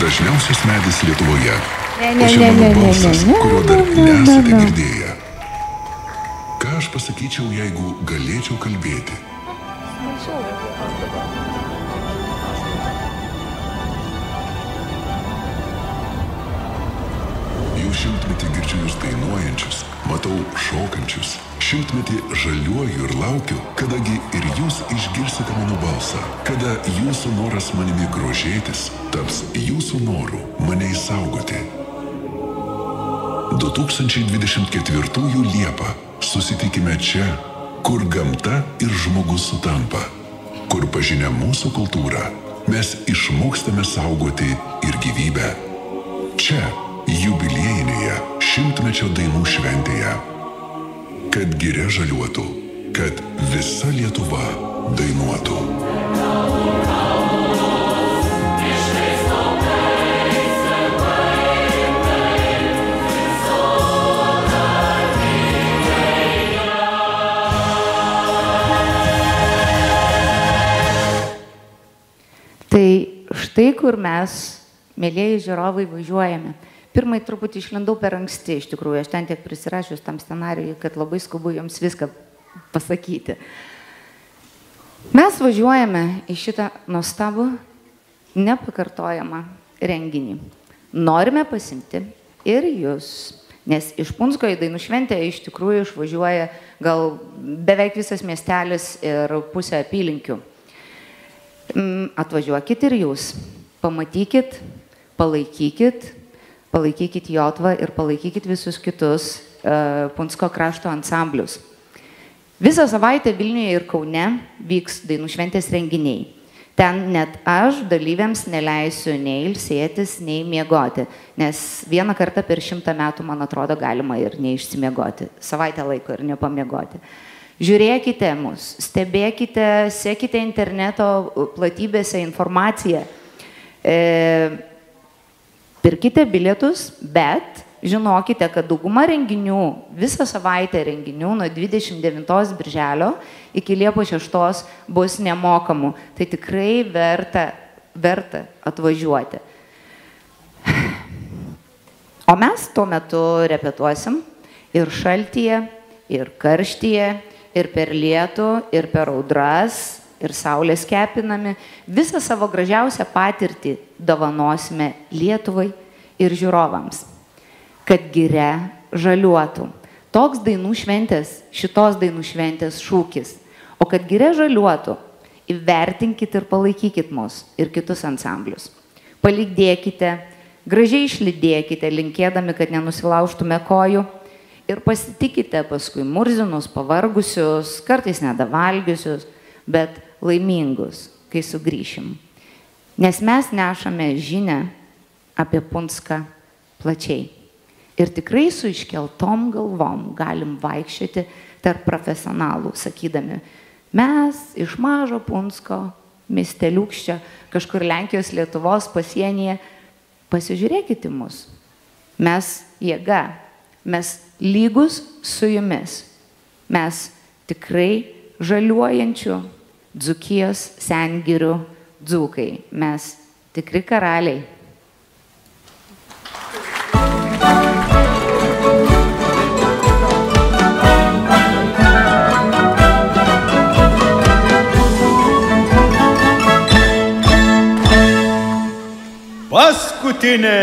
Dažniausias medis Lietuvoje. O čia mano balsas, kurio dar nesate girdėję. Ką aš pasakyčiau, jeigu galėčiau kalbėti? Jau šimtmetį girdžiu jūs dainuojančius, matau šokančius. Šimtmetį žaliuoju ir laukiu, kadagi ir jūs išgirsite mano balsą. Kada jūsų noras manimi grožėtis taps jūsų noru mane išsaugoti. 2024 Liepą susitikime čia, kur gamta ir žmogus sutampa, kur pažinę mūsų kultūrą mes išmokstame saugoti ir gyvybę. Čia, jubiliejinėje šimtmečio dainų šventėje. Kad giria žaliuotų, kad visa Lietuva dainuotų. Tai štai kur mes, mėlieji žiūrovai, važiuojame. Pirmai truputį išlindau per anksti, iš tikrųjų, aš ten tiek prisirašius tam scenarijui, kad labai skubu jums viską pasakyti. Mes važiuojame į šitą nuostabų, nepakartojamą renginį. Norime pasimti ir jūs, nes iš Punsko į dainų šventę iš tikrųjų išvažiuoja gal beveik visas miestelis ir pusė apylinkių. Atvažiuokit ir jūs, pamatykit, palaikykit Jotvą ir palaikykit visus kitus Punsko krašto ansamblius. Visą savaitę Vilniuje ir Kaune vyks dainų šventės renginiai. Ten net aš dalyviams neleisiu nei ilsėtis, nei miegoti, nes vieną kartą per 100 metų, man atrodo, galima ir neišsimiegoti, savaitę laiko ir nepamiegoti. Žiūrėkite mus, stebėkite, sekite interneto platybėse informaciją. Pirkite bilietus, bet žinokite, kad dauguma renginių, visą savaitę renginių nuo 29 birželio iki Liepos 6 bus nemokamų. Tai tikrai verta atvažiuoti. O mes tuo metu repetuosim ir šaltyje, ir karštyje, ir per lietų, ir per audras, ir saulės kepinami. Visą savo gražiausią patirtį dovanosime Lietuvai ir žiūrovams. Kad giria žaliuotų. Toks dainų šventės, šitos dainų šventės šūkis. O kad giria žaliuotų, įvertinkit ir palaikykit mus ir kitus ansamblius. Palydėkite, gražiai išlydėkite, linkėdami, kad nenusilaužtume kojų. Ir pasitikite paskui murzinus, pavargusius, kartais nedavalgiusius, bet laimingus, kai sugrįšim. Nes mes nešame žinią apie Punską plačiai. Ir tikrai su iškeltom galvom galim vaikščioti tarp profesionalų, sakydami, mes iš mažo Punsko, miesteliukščio, kažkur Lenkijos, Lietuvos pasienyje, pasižiūrėkite mus. Mes jėga, mes lygus su jumis. Mes tikrai žaliuojančių Dzūkijos sengirių dzūkai. Mes tikri karaliai. Paskutinė.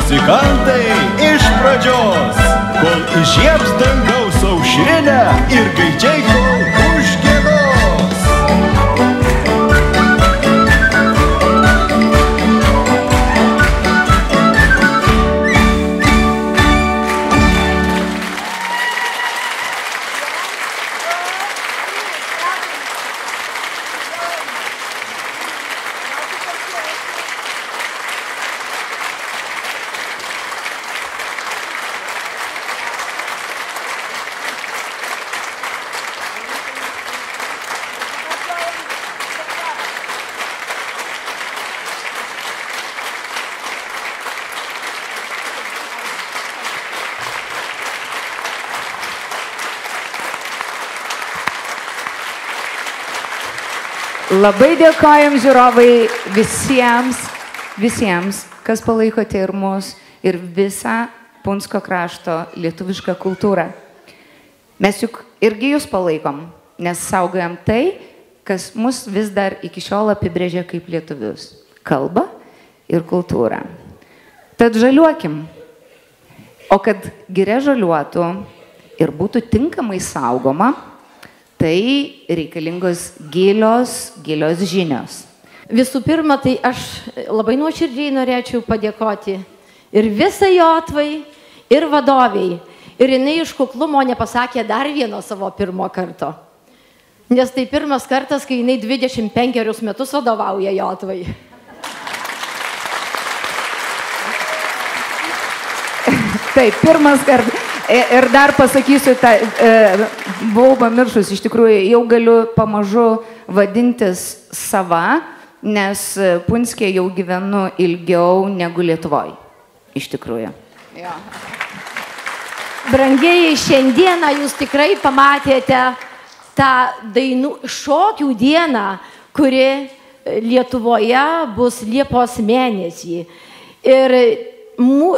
muzikantai iš pradžios, kol įžiebs dangaus aušrinę ir gaidžiai kol užgiedos. Labai dėkojam žiūrovai visiems, kas palaikote ir mus, ir visą Punsko krašto lietuvišką kultūrą. Mes juk irgi jūs palaikom, nes saugojam tai, kas mus vis dar iki šiol apibrėžia kaip lietuvius – kalbą ir kultūrą. Tad žaliuokim. O kad giria žaliuotų ir būtų tinkamai saugoma, tai reikalingos gilios žinios. Visų pirma, tai aš labai nuoširdžiai norėčiau padėkoti ir visai Jotvai, ir vadoviai. Ir jinai iš kuklumo nepasakė dar vieno savo pirmo karto. Nes tai pirmas kartas, kai jinai 25 metus vadovauja Jotvai. Taip, pirmas kartas. Ir dar pasakysiu, buvau pamiršus, iš tikrųjų jau galiu pamažu vadintis sava, nes Punske jau gyvenu ilgiau negu Lietuvoj, iš tikrųjų. Jo. Brangieji, šiandieną jūs tikrai pamatėte tą dainų šokių dieną, kuri Lietuvoje bus Liepos mėnesį. Ir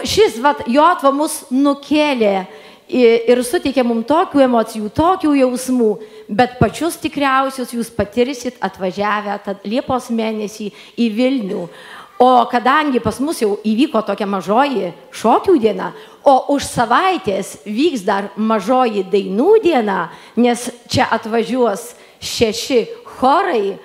šis Jotva mus nukėlė ir suteikė mums tokių emocijų, tokių jausmų, bet pačius tikriausius jūs patirsit atvažiavę Liepos mėnesį į Vilnių. O kadangi pas mus jau įvyko tokia mažoji šokių diena, o už savaitės vyks dar mažoji dainų diena, nes čia atvažiuos 6 chorai,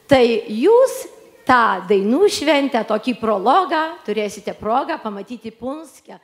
tai jūs tą dainų šventę, tokį prologą, turėsite progą pamatyti Punske.